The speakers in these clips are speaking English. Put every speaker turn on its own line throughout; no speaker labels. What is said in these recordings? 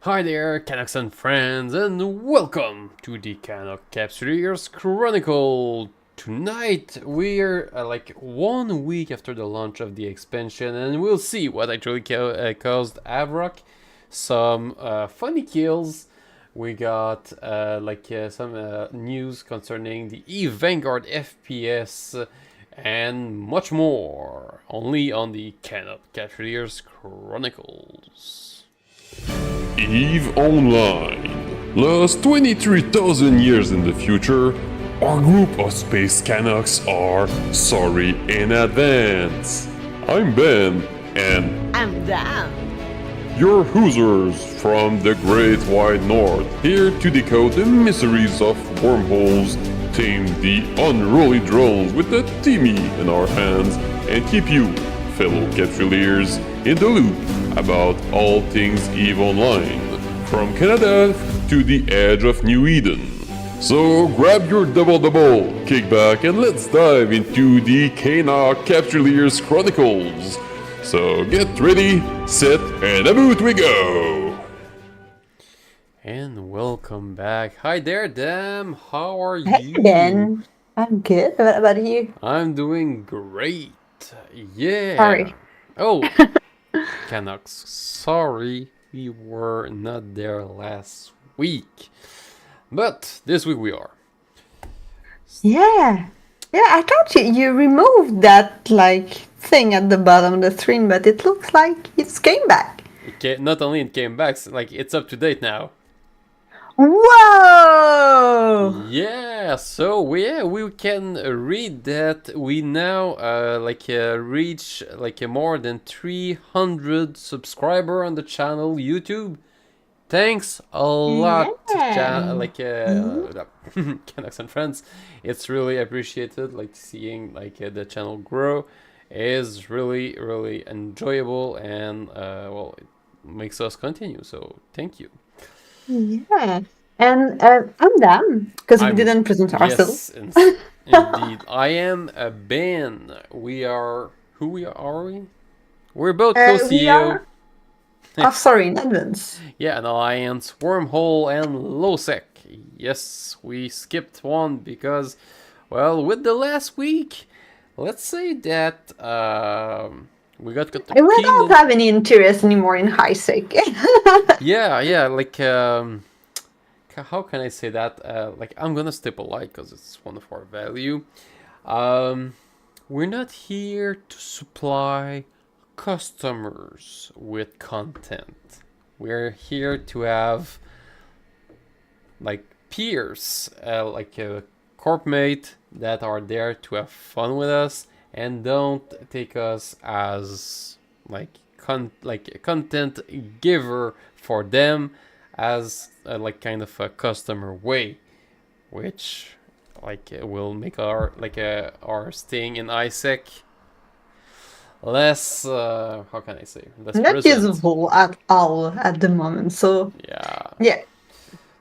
Hi there, Canucks and friends, and welcome to the Canuck Capsuleers Chronicle. Tonight we're like 1 week after the launch of the expansion, and we'll see what actually caused Havoc. Some funny kills. We got some news concerning the Vanguard FPS and much more. Only on the Canuck Capsuleers Chronicles.
EVE Online. Lost 23,000 years in the future, our group of space Canucks are sorry in advance. I'm Ben, and
I'm Dan.
your Hoosers from the Great Wide North, here to decode the mysteries of wormholes, tame the unruly drones with the Timmy in our hands, and keep you, fellow Capsuleers, in the loop about all things EVE Online, from Canada to the edge of New Eden. So grab your double, kick back, and let's dive into the Canuck Capsuleers Chronicles. So get ready, set, and about we go!
And welcome back. Hi there, Dam. How are you?
Hey, Ben. I'm good. What about you?
I'm doing great. Yeah.
Sorry.
Oh, Canucks. Sorry we were not there last week. But this week we are.
Yeah. Yeah, I thought you removed that, thing at the bottom of the screen, but it looks like it's came back.
Not only it came back, it's up to date now.
Whoa!
Yeah, so we can read that we now reach more than 300 subscriber on the channel YouTube. Thanks a lot, Canucks and friends. It's really appreciated. Seeing the channel grow is really enjoyable, and it makes us continue. So thank you.
Yeah. And I'm Dan, because we didn't present ourselves.
Yes, indeed. I am Ben. We are... Who are we? We're both co-CEO.
Sorry, in advance.
Yeah, an Alliance, Wormhole, and Losec. Yes, we skipped one because, with the last week, let's say that we got
we don't have any interest anymore in high sec.
yeah, how can I say that? I'm gonna stay polite because it's one of our value. We're not here to supply customers with content. We're here to have peers, a corp mate that are there to have fun with us and don't take us as a content giver for them, as kind of a customer way, which will make our staying in ISEC less how can I say, less
not
present.
useful at all at the moment. So yeah.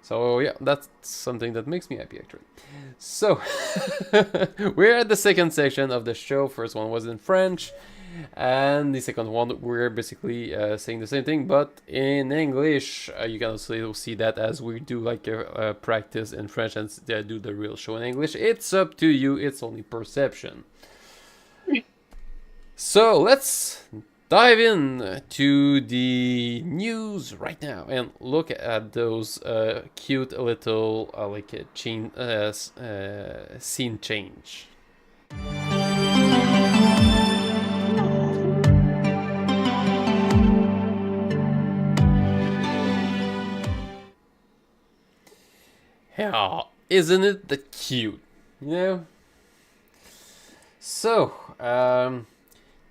So yeah, that's something that makes me happy actually. So we're at the second section of the show. First one was in French, and the second one we're basically saying the same thing but in English. You can also see that as we do a practice in French and do the real show in English. It's up to you. It's only perception. So let's dive in to the news right now and look at those cute little scene change. Yeah, isn't it the cute? So,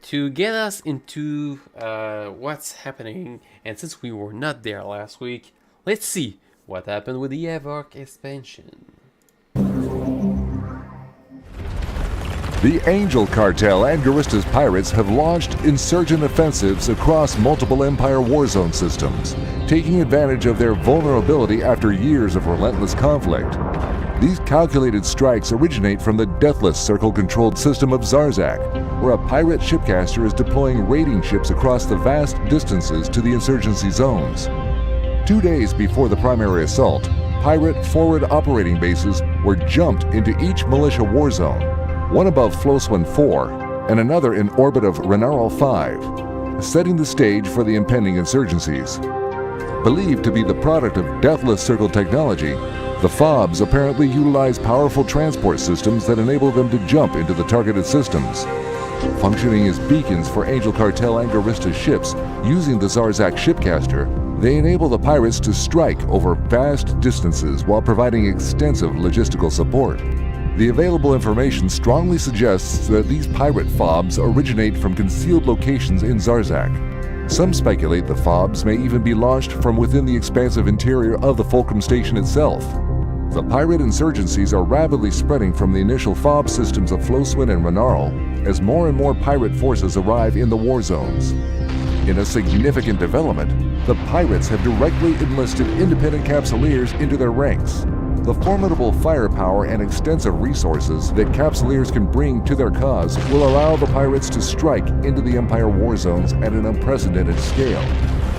to get us into what's happening, and since we were not there last week, let's see what happened with the Havoc expansion.
The Angel Cartel and Garista's pirates have launched insurgent offensives across multiple Empire Warzone systems, taking advantage of their vulnerability after years of relentless conflict. These calculated strikes originate from the Deathless Circle-controlled system of Zarzak, where a pirate shipcaster is deploying raiding ships across the vast distances to the insurgency zones. 2 days before the primary assault, pirate forward operating bases were jumped into each militia war zone, one above Flotswen 4 and another in orbit of Renarl 5, setting the stage for the impending insurgencies. Believed to be the product of Deathless Circle technology, the FOBs apparently utilize powerful transport systems that enable them to jump into the targeted systems. Functioning as beacons for Angel Cartel and Garista's ships using the Zarzak shipcaster, they enable the pirates to strike over vast distances while providing extensive logistical support. The available information strongly suggests that these pirate FOBs originate from concealed locations in Zarzak. Some speculate the FOBs may even be launched from within the expansive interior of the Fulcrum Station itself. The pirate insurgencies are rapidly spreading from the initial FOB systems of Flotswen and Renarl as more and more pirate forces arrive in the war zones. In a significant development, the pirates have directly enlisted independent Capsuleers into their ranks. The formidable firepower and extensive resources that Capsuleers can bring to their cause will allow the pirates to strike into the Empire war zones at an unprecedented scale.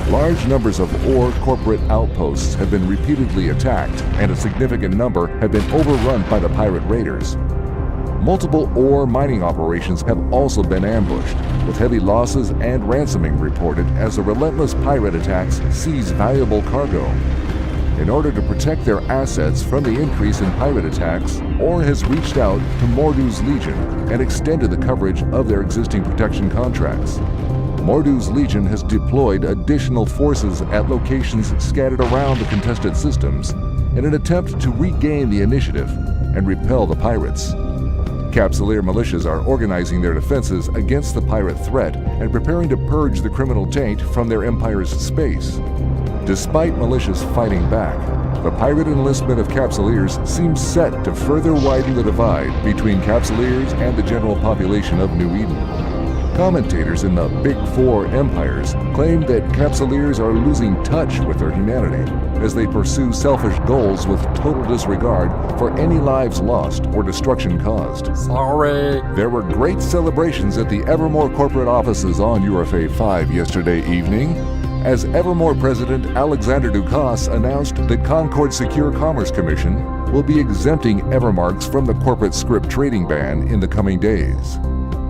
Large numbers of ore corporate outposts have been repeatedly attacked, and a significant number have been overrun by the pirate raiders. Multiple ore mining operations have also been ambushed, with heavy losses and ransoming reported as the relentless pirate attacks seize valuable cargo. In order to protect their assets from the increase in pirate attacks, ORE has reached out to Mordu's Legion and extended the coverage of their existing protection contracts. Mordu's Legion has deployed additional forces at locations scattered around the contested systems in an attempt to regain the initiative and repel the pirates. Capsuleer militias are organizing their defenses against the pirate threat and preparing to purge the criminal taint from their empire's space. Despite militias fighting back, the pirate enlistment of Capsuleers seems set to further widen the divide between Capsuleers and the general population of New Eden. Commentators in the Big Four empires claim that Capsuleers are losing touch with their humanity as they pursue selfish goals with total disregard for any lives lost or destruction caused.
Sorry.
There were great celebrations at the Evermore corporate offices on UFA 5 yesterday evening, as Evermore President Alexander Dukas announced that Concord Secure Commerce Commission will be exempting Evermarks from the corporate script trading ban in the coming days.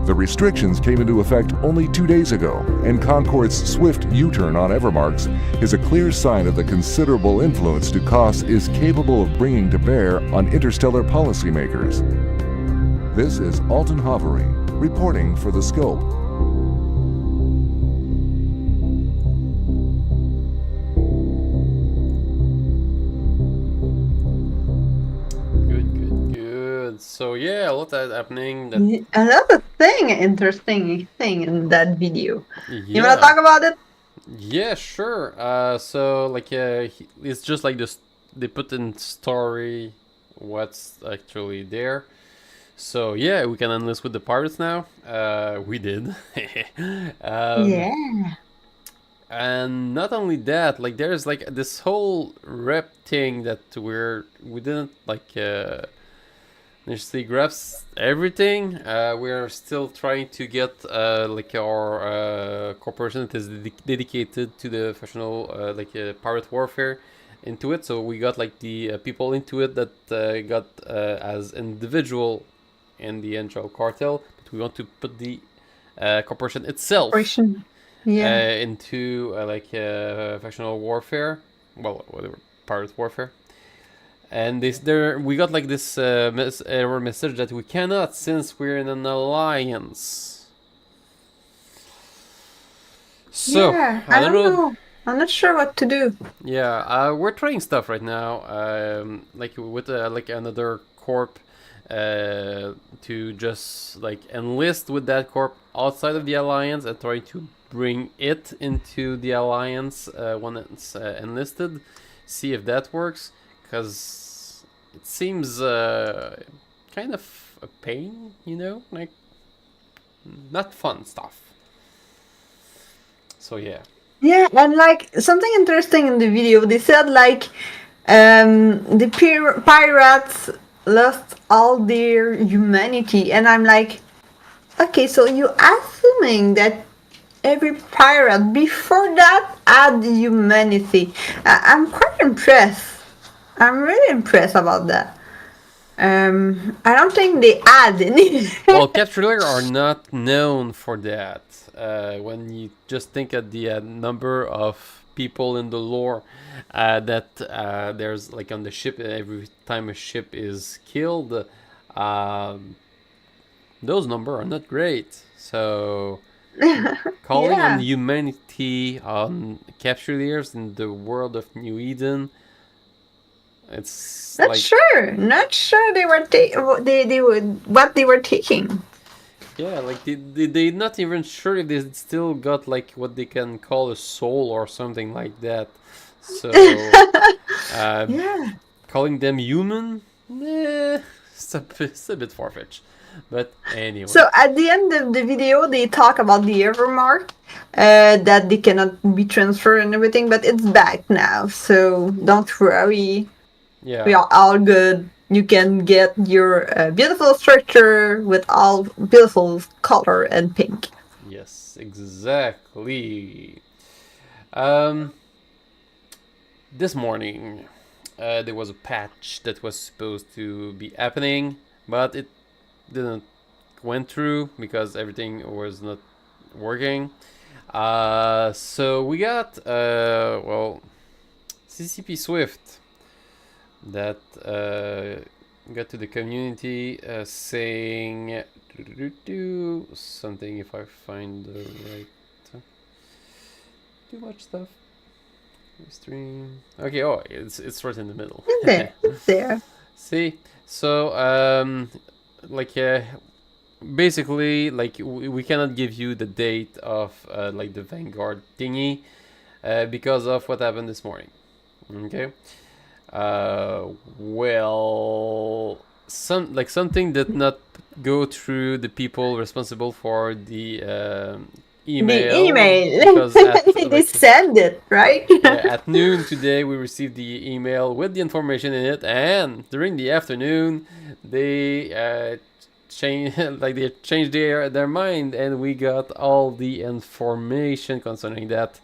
The restrictions came into effect only 2 days ago, and Concord's swift U-turn on Evermarks is a clear sign of the considerable influence Dukas is capable of bringing to bear on interstellar policymakers. This is Alton Hovery, reporting for The Scope.
So yeah, a lot is happening. That...
Another interesting thing in that video.
Yeah.
You wanna talk about it?
Yeah, sure. So like, it's just like this. They put in story what's actually there. So yeah, we can enlist with the pirates now. We did.
Yeah.
And not only that, like there's like this whole rep thing that we didn't like. Initially grasp everything. We are still trying to get like our corporation that is dedicated to the professional pirate warfare into it. So we got like the people into it that got as individual in the Angel Cartel, but we want to put the corporation itself into professional warfare. Well, whatever, pirate warfare. And we got like this error message that we cannot since we're in an alliance. So
yeah, I don't know. I'm not sure what to do.
Yeah, we're trying stuff right now. Like with like another corp, to just like enlist with that corp outside of the alliance and try to bring it into the alliance when it's enlisted. See if that works, because it seems kind of a pain, you know, like not fun stuff. So yeah.
Yeah, and like something interesting in the video, they said like the pirates lost all their humanity, and I'm like, okay, so you're assuming that every pirate before that had humanity. I'm quite impressed. I'm really impressed about that. I don't think they add any.
Well, Capturer are not known for that. When you just think of the number of people in the lore that there's like on the ship, every time a ship is killed, those numbers are not great. So calling
Yeah.
on humanity on Capsuleers in the world of New Eden, it's
Not
like
sure. Not sure they were they would what they were taking.
yeah, like they not even sure if they still got like what they can call a soul or something like that. So
Yeah.
calling them human, it's a bit far-fetched. But anyway,
So at the end of the video, they talk about the Evermark, that they cannot be transferred and everything, but it's back now. So don't worry,
yeah,
we are all good. You can get your beautiful structure with all beautiful color and pink.
yes, exactly. Um, this morning, there was a patch that was supposed to be happening, but it didn't went through because everything was not working. So we got well, CCP Swift that got to the community saying something. If I find the right, too much stuff. Stream. Okay. Oh, it's right in the middle.
It's there.
See, so like basically like we cannot give you the date of like the Vanguard thingy because of what happened this morning. Okay. Well, something did not go through the people responsible for the email.
The email.
Because at,
They
like,
send it, right?
yeah, at noon today we received the email with the information in it, and during the afternoon they changed their mind, and we got all the information concerning that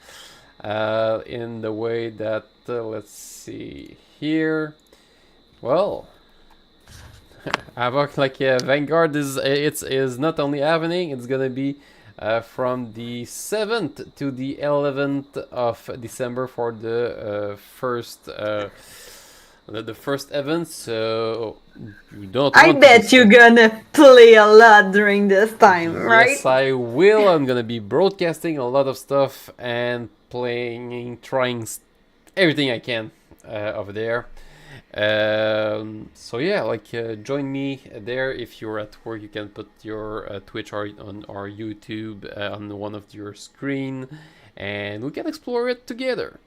in the way that let's see here. Well, Havoc, like Vanguard is not only happening, it's gonna be from the 7th to the 11th of December for the first event. So you don't.
I
want
bet
to
you're gonna play a lot during this time, right?
Yes, I will. I'm gonna be broadcasting a lot of stuff and trying everything I can over there. So yeah, like join me there. If you're at work, you can put your Twitch or on our YouTube on one of your screen, and we can explore it together.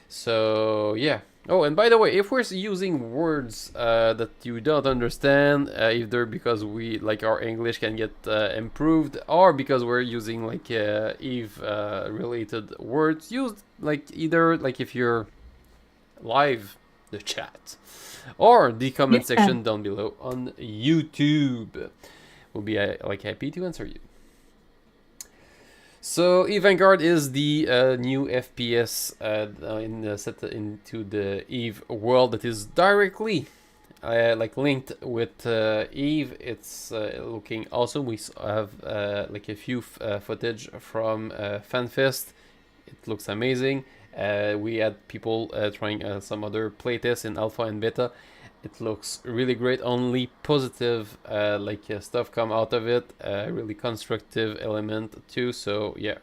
So yeah. Oh, and by the way, if we're using words that you don't understand, either because we like our English can get improved, or because we're using like Eve related words, use like either like if you're live, the chat, or the comment section down below on YouTube. We'll be like happy to answer you. So Eve Vanguard is the new FPS set into the Eve world that is directly like linked with Eve. It's looking awesome. We have like a few footage from FanFest. It looks amazing. We had people trying some other playtests in alpha and beta. It looks really great. Only positive stuff come out of it. Really constructive element too. So yeah,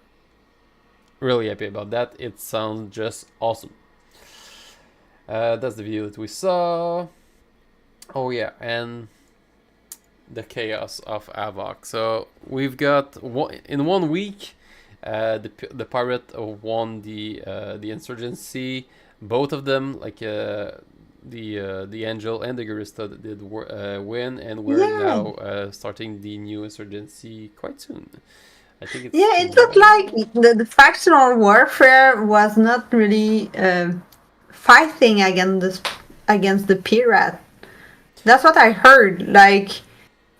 really happy about that. It sounds just awesome. That's the video that we saw. Oh yeah, and the chaos of Havoc. So we've got in 1 week. The pirate won the insurgency. Both of them, like the angel and the Garista, did win, and we're now starting the new insurgency quite soon. I think it's
it looked like the factional warfare was not really fighting against the pirate. That's what I heard. Like,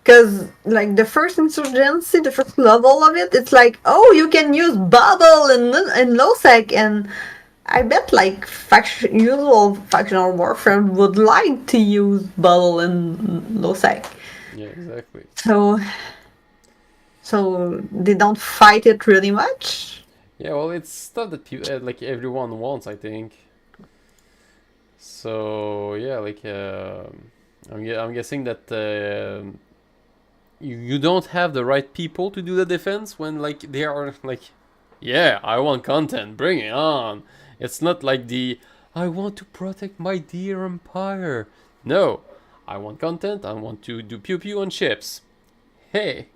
Because like the first insurgency, the first level of it, it's like, oh, you can use bubble and low sec, and I bet like usual factional warfare would like to use bubble and low sec.
Yeah, exactly.
So they don't fight it really much.
Yeah, well, it's stuff that like everyone wants, I think. So yeah, like I'm guessing that you don't have the right people to do the defense when like they are like, yeah, I want content, bring it on. It's not like the I want to protect my dear empire. No, I want content. I want to do pew pew on ships. Hey,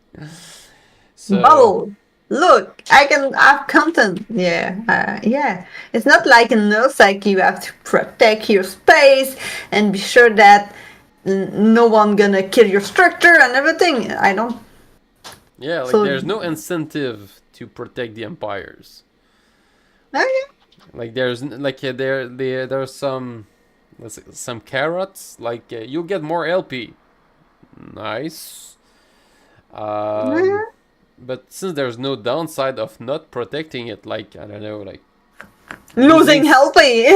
so
Bubble. Look, I can have content. Yeah. It's not like in NoSec you have to protect your space and be sure that no one gonna kill your structure and everything. I don't.
yeah, like
So
there's no incentive to protect the empires.
okay.
Like there's some let's say, some carrots. Like you'll get more LP. Nice.
Mhm.
But since there's no downside of not protecting it, like I don't know, like
Losing healthy.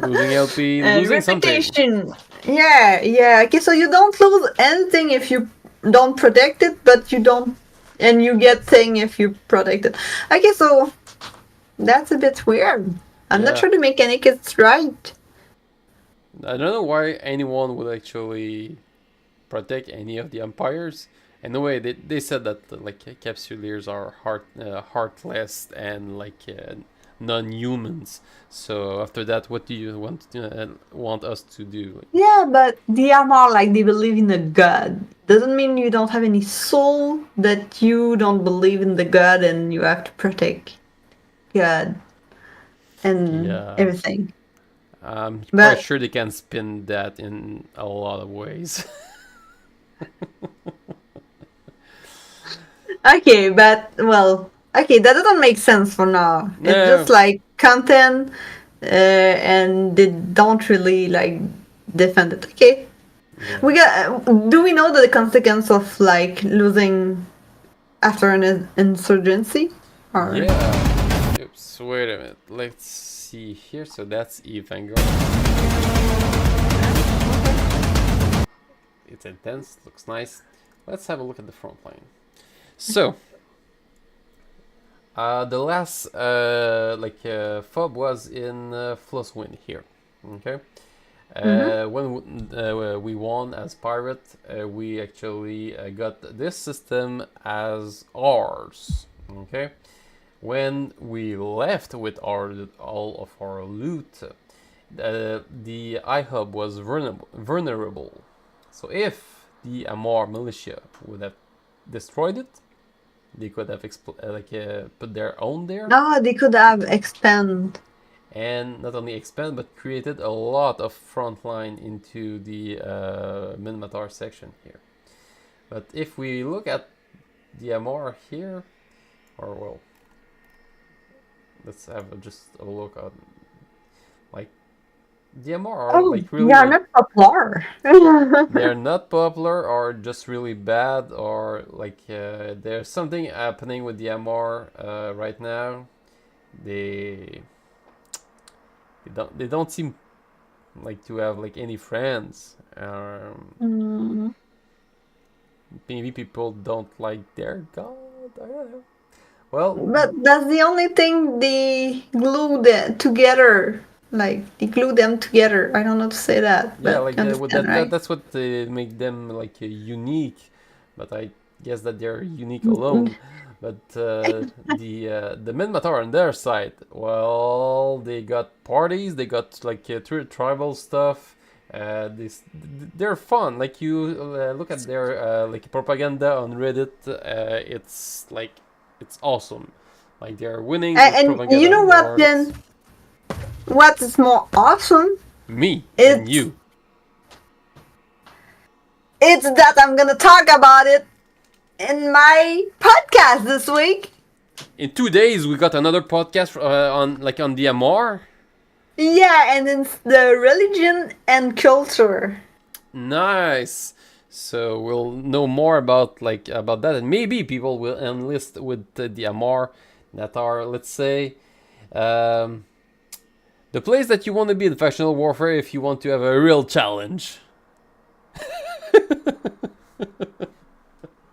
losing LP, losing something.
Reputation. Yeah. Okay, so you don't lose anything if you don't protect it, but you don't, and you get thing if you protect it. Okay, so that's a bit weird. I'm not
Yeah.
sure the mechanic is right.
I don't know why anyone would actually protect any of the empires. In a way, they said that like capsuleers are heartless and like non-humans. So after that, what do you want us to do?
Yeah, but the Amar, like they believe in a god. Doesn't mean you don't have any soul, that you don't believe in the god and you have to protect God and
Yeah.
everything.
I'm
But-
quite sure they can spin that in a lot of ways.
Okay, but well, okay, that doesn't make sense for now. It's
No.
just like content, and they don't really like defend it. Okay, we got. Do we know the consequence of like losing after an insurgency? Or
Yeah. Oops, wait a minute. Let's see here. So that's Vanguard. It's intense, looks nice. Let's have a look at the front line. So, the last fob was in Flosswind here. Okay. When we won as pirate, we actually got this system as ours. Okay. When we left with all of our loot, the iHub was vulnerable. So if the Amar militia would have destroyed it, they could have put their own there,
no, they could have expand.
and not only expand but created a lot of frontline into the Minmatar section here. But if we look at the Amar here, or well, let's have just a look at like the Amar are like really
they are not popular.
they're not popular or just really bad, or like there's something happening with the MR right now. They don't seem like to have like any friends. Maybe people don't like their god. I don't know. Well,
But that's the only thing they glue together. Like they glue them together. I don't know to say that. But
yeah, like
you understand, right?
that's what make them like unique. But I guess that they're unique alone. But the Minmatar on their side, well, they got parties, they got like tribal stuff. They're fun. Like you look at their like propaganda on Reddit. It's like it's awesome. Like they're winning.
And
propaganda
you know what?
wars.
Then what is more awesome?
Me and you.
It's that I'm gonna talk about it in my podcast this week.
In 2 days, we got another podcast on the MR.
Yeah, and it's the religion and culture.
Nice. So we'll know more about that, and maybe people will enlist with the Amar that are, let's say, the place that you want to be in factional warfare if you want to have a real challenge.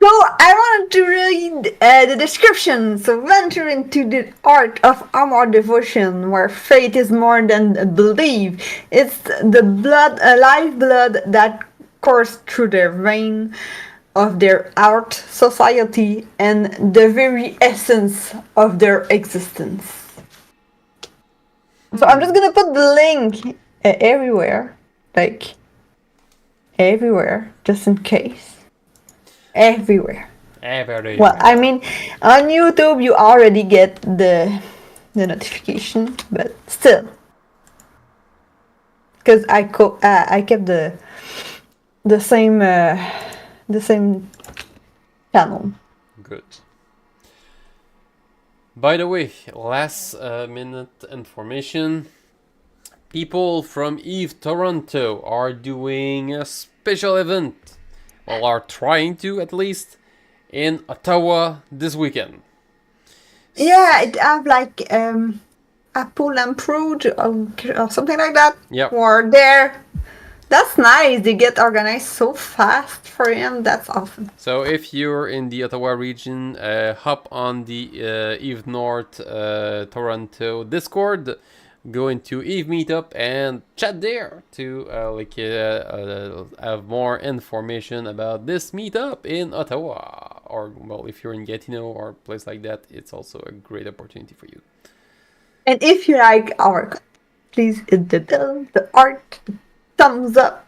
So I wanted to read the description. So venture into the art of Amar devotion, where faith is more than belief. It's the blood, life blood that course through their vein of their art, society, and the very essence of their existence. So I'm just gonna put the link everywhere, just in case. Everywhere. Well, I mean, on YouTube you already get the notification, but still, because I kept the same channel.
Good. By the way, last minute information. People from Eve Toronto are doing a special event, well, are trying to at least, in Ottawa this weekend.
Yeah, it have like a pull and prod or something like that.
Yep.
Or there. That's nice. They get organized so fast for him. That's awesome.
So if you're in the Ottawa region, hop on the Eve North Toronto Discord, go into Eve Meetup and chat there to have more information about this meetup in Ottawa. Or, well, if you're in Gatineau or a place like that, it's also a great opportunity for you.
And if you like our content, please hit the bell, the art, the thumbs up,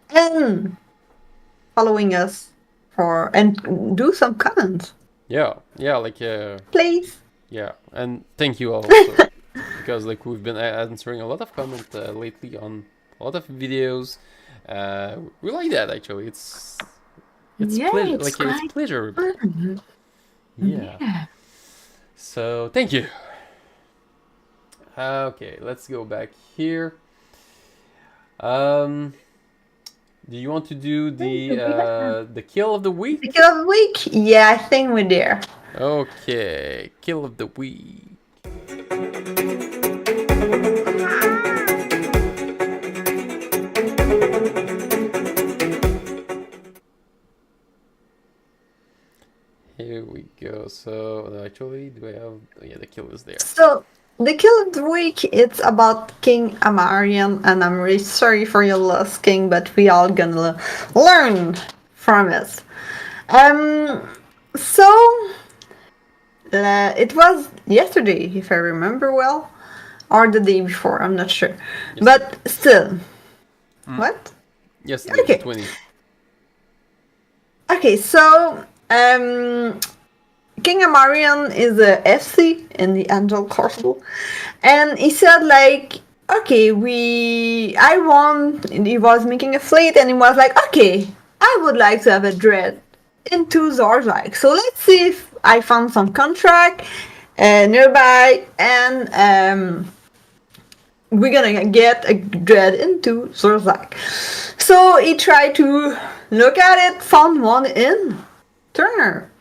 and following us and do some comments.
Yeah,
Please.
Yeah, and thank you also. Because we've been answering a lot of comments lately on a lot of videos. We like that actually. It's pleasure. It's pleasure. Yeah. So thank you. Okay, let's go back here. Do you want to do the kill of the week?
The kill of the week? Yeah, I think we're there.
Okay, kill of the week. Here we go. So actually, do I have? Oh, yeah, the kill is there.
So the kill of the week, it's about King Amarian, and I'm really sorry for your loss, King, but we all gonna learn from it. So it was yesterday, if I remember well, or the day before. I'm not sure, but still, what?
Yesterday,
Okay.
20.
Okay, so King Amarian is a FC in the Angel Castle, and he said okay, I won. And he was making a fleet, and he was like, okay, I would like to have a dread into Zorzak. So let's see if I found some contract nearby, and we're gonna get a dread into Zorzak. So he tried to look at it, found one in Turner.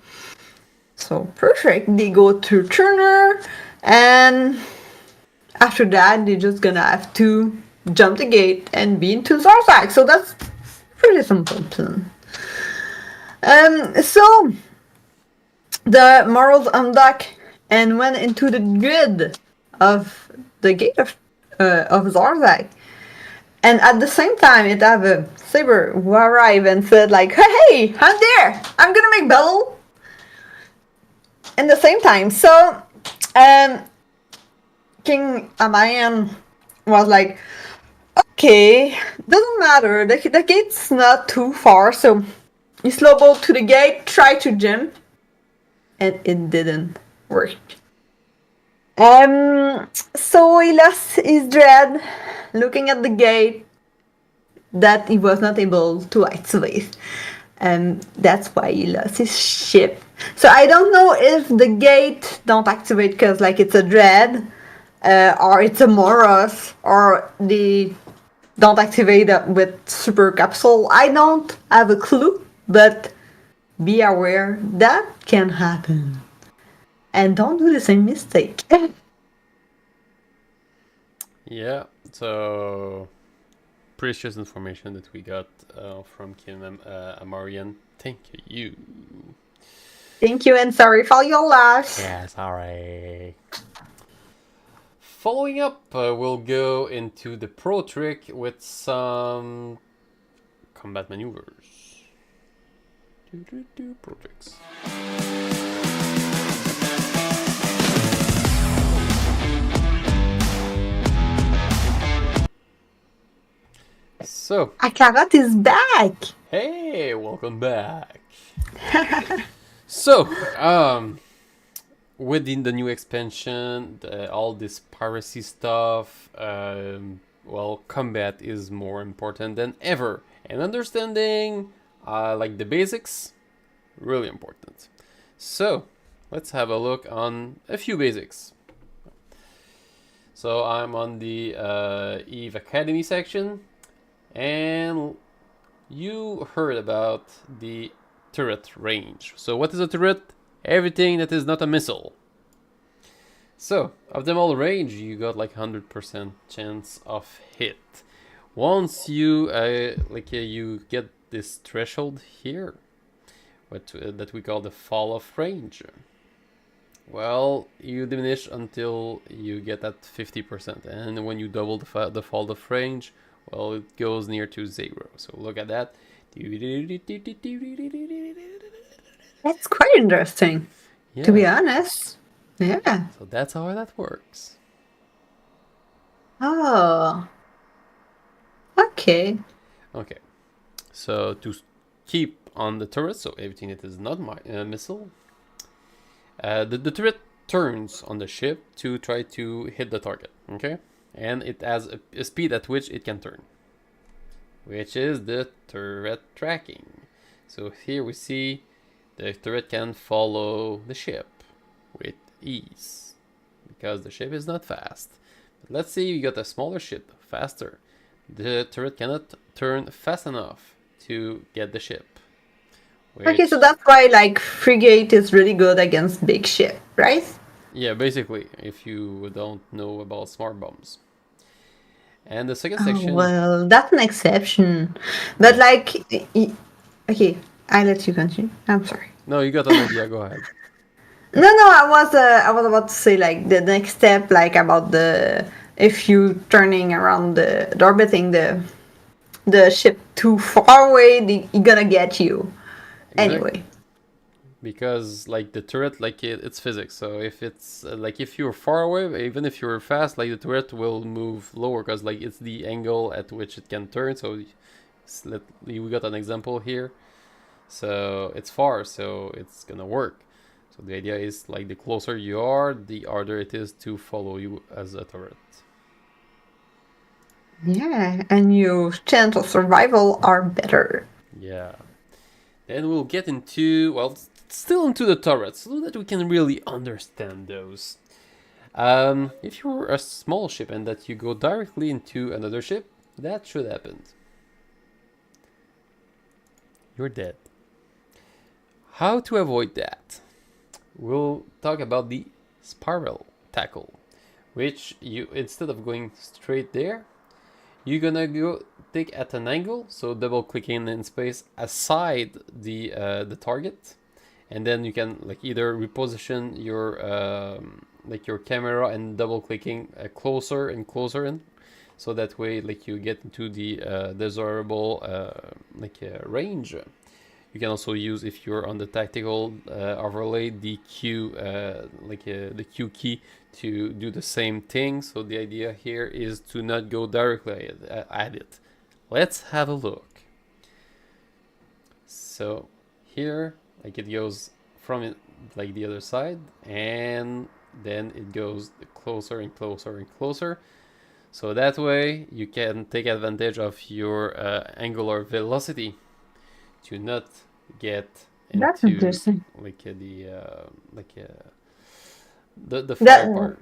So perfect. They go through Turner, and after that they're just gonna have to jump the gate and be into Zorzak. So that's pretty simple plan. So the morals undock and went into the grid of the gate of Zorzak. And at the same time, it have a saber who arrived and said hey, I'm there. I'm gonna make battle. In the same time, so King Amayan was like, okay, doesn't matter. The gate's not too far, so he slowboat to the gate, tried to jump, and it didn't work. So he lost his dread, looking at the gate that he was not able to activate. That's why he lost his ship. So I don't know if the gate don't activate because it's a dread, or it's a Moros, or the don't activate it with super capsule. I don't have a clue, but be aware that can happen. And don't do the same mistake.
Yeah, so precious information that we got from Kim Amarian. Thank you.
Thank you and sorry for your loss.
Yeah, sorry. Following up, we'll go into the pro trick with some combat maneuvers. Pro tricks. So,
Akarat is back.
hey, welcome back. So, within the new expansion, all this piracy stuff, well, combat is more important than ever, and understanding, like the basics, really important. So, let's have a look on a few basics. So I'm on the Eve Academy section, and you heard about the turret range. So what is a turret? Everything that is not a missile. So optimal range, you got like 100% chance of hit. Once you you get this threshold here, that we call the fall of range. Well, you diminish until you get at 50%, and when you double the fall of range, well, it goes near to 0. So look at that.
That's quite interesting,
Yeah.
to be honest. Yeah.
So that's how that works.
Oh. Okay.
Okay. So to keep on the turret, so everything that is not missile, the turret turns on the ship to try to hit the target, okay? And it has a speed at which it can turn, which is the turret tracking. So here we see the turret can follow the ship with ease, because the ship is not fast. But let's say you got a smaller ship, faster. The turret cannot turn fast enough to get the ship.
Okay, so that's why like frigate is really good against big ship, right?
Yeah, basically, if you don't know about smart bombs. And the second
Oh,
section.
well, that's an exception. But like, okay, I let you continue. I'm sorry.
No, you got an idea. Go ahead.
No, I was about to say like the next step, like about the if you turning around the orbiting the ship too far away, it's gonna get you. Anyway.
Because like the turret, like it's physics. So if it's like if you're far away, even if you're fast, like the turret will move lower because like it's the angle at which it can turn. So we got an example here. So it's far, so it's gonna work. So the idea is like the closer you are, the harder it is to follow you as a turret.
Yeah, and your chance of survival are better.
Yeah. Then we'll get into, well, still into the turrets so that we can really understand those. If you're a small ship and that you go directly into another ship, that should happen. You're dead. How to avoid that? We'll talk about the spiral tackle, which you, instead of going straight there, you're gonna go take at an angle, so double clicking in space aside the target, and then you can like either reposition your like your camera and double clicking closer and closer in, so that way like you get into the desirable range. You can also use, if you're on the tactical overlay, the Q the Q key to do the same thing. So the idea here is to not go directly at it. Let's have a look. So here, like it goes from it like the other side, and then it goes closer and closer and closer. So that way you can take advantage of your angular velocity to not get into
That's interesting.
like the fire part.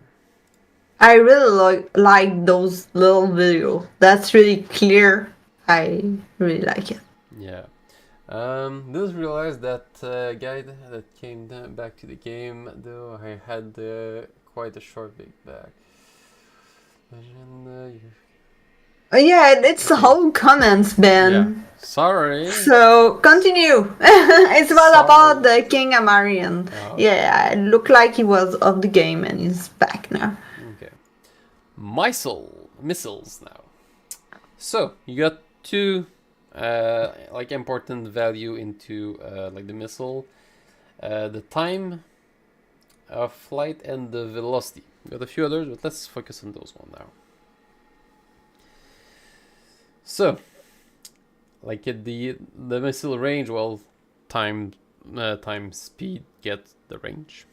I really like those little videos. That's really clear. I really like it.
Yeah. Just realized that guide that came back to the game, though I had quite a short big back.
Yeah, it's the
Okay.
whole comments, Ben.
Yeah. Sorry.
So continue. It's all about
Sorry.
the King Amarian.
Oh,
Yeah, it looked like he was off the game and he's back now.
okay. Missiles now. So you got two like important value into like the missile, the time of flight and the velocity. We got a few others, but let's focus on those one now. So, like the missile range, well, time speed get the range.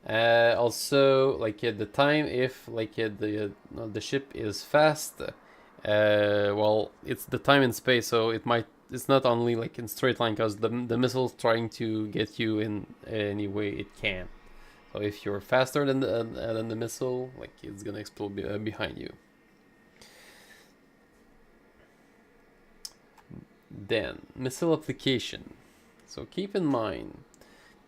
Also, like the time if like the ship is fast. Well, it's the time in space, so it's not only like in straight line because the missile's trying to get you in any way it can. So if you're faster than the missile, like it's gonna explode behind you. Then missile application. So keep in mind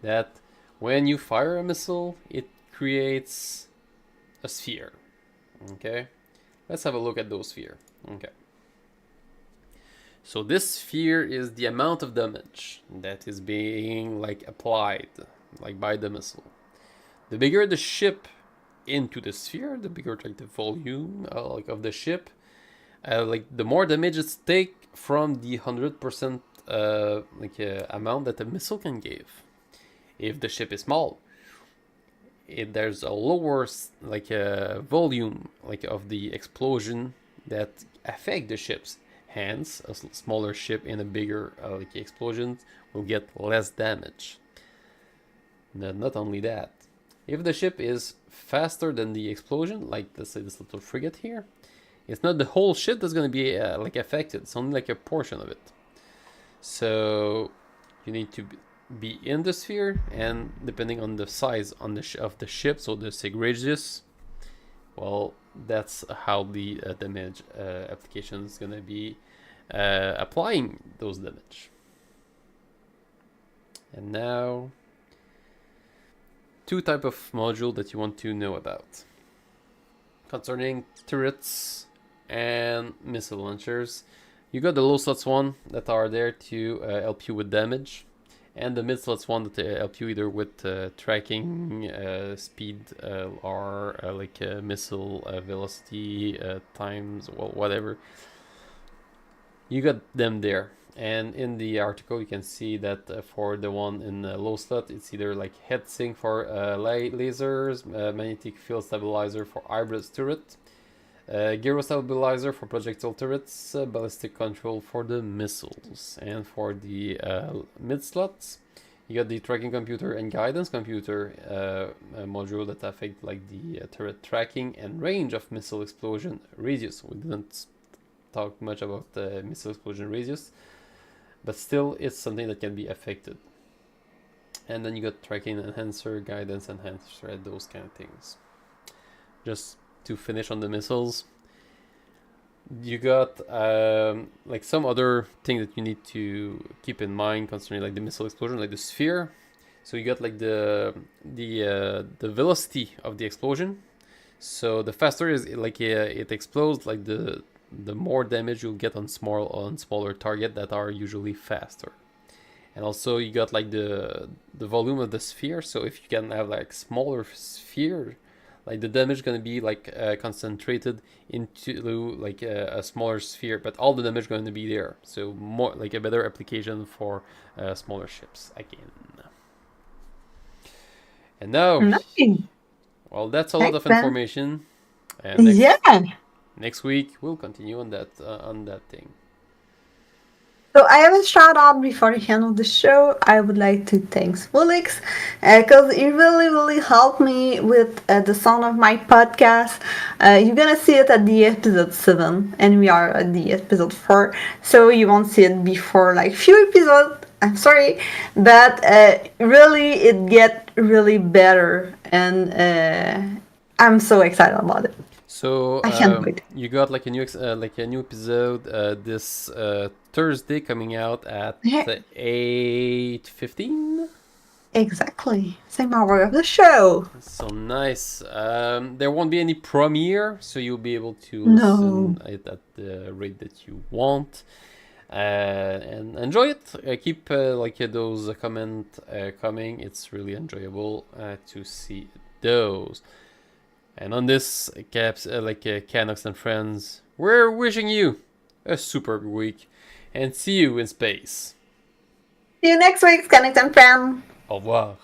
that when you fire a missile, it creates a sphere. Okay, let's have a look at those sphere. Okay. So this sphere is the amount of damage that is being like applied like by the missile. The bigger the ship into the sphere, the bigger like the volume like of the ship, like the more damage it's take from the 100% amount that the missile can give. If the ship is small, there's a lower like volume like of the explosion that affect the ships. Hence, a smaller ship in a bigger like explosion will get less damage. Not only that, if the ship is faster than the explosion, like let's say this little frigate here, it's not the whole ship that's going to be like affected. It's only like a portion of it. So you need to be in the sphere, and depending on the size of the ship, so the sig radius, well, that's how the damage application is going to be applying those damage. And now, two type of module that you want to know about concerning turrets and missile launchers. You got the low slots one that are there to help you with damage, and the mid slots one that help you either with tracking, speed, or like missile velocity, times, well, whatever. You got them there. And in the article you can see that for the one in low slot, it's either like head sink for lasers, magnetic field stabilizer for hybrid turret, gyro stabilizer for projectile turrets, ballistic control for the missiles. And for the mid slots, you got the tracking computer and guidance computer module that affect like the turret tracking and range of missile explosion radius. We didn't talk much about the missile explosion radius, but still it's something that can be affected. And then you got tracking enhancer, guidance enhancer, those kind of things. Just to finish on the missiles, you got like some other thing that you need to keep in mind concerning like the missile explosion, like the sphere. So you got like the velocity of the explosion. So the faster is like it explodes, like the more damage you'll get on smaller target that are usually faster. And also you got like the volume of the sphere. So if you can have like smaller sphere, like the damage is going to be like concentrated into like a smaller sphere, but all the damage is going to be there. So more like a better application for smaller ships again. And now,
Nice.
well, that's a lot of
Thanks, Ben.
information. And next week we'll continue on that thing.
So I have a shout out before the end of the show. I would like to thank Woolix because he really helped me with the sound of my podcast. You're gonna see it at the episode 7, and we are at the episode 4, so you won't see it before like few episodes. I'm sorry, but really it get really better, and I'm so excited about it.
So
I can't wait.
you got like a new episode this Thursday coming out at
Yeah.
8:15.
Exactly. Same hour of the show.
So nice. There won't be any premiere, so you'll be able to
No.
listen it at the rate that you want. And enjoy it. Keep like those comment coming. It's really enjoyable to see those. And on this caps Canucks and friends, we're wishing you a superb week and see you in space.
See you next week, Connect and Friend.
Au revoir.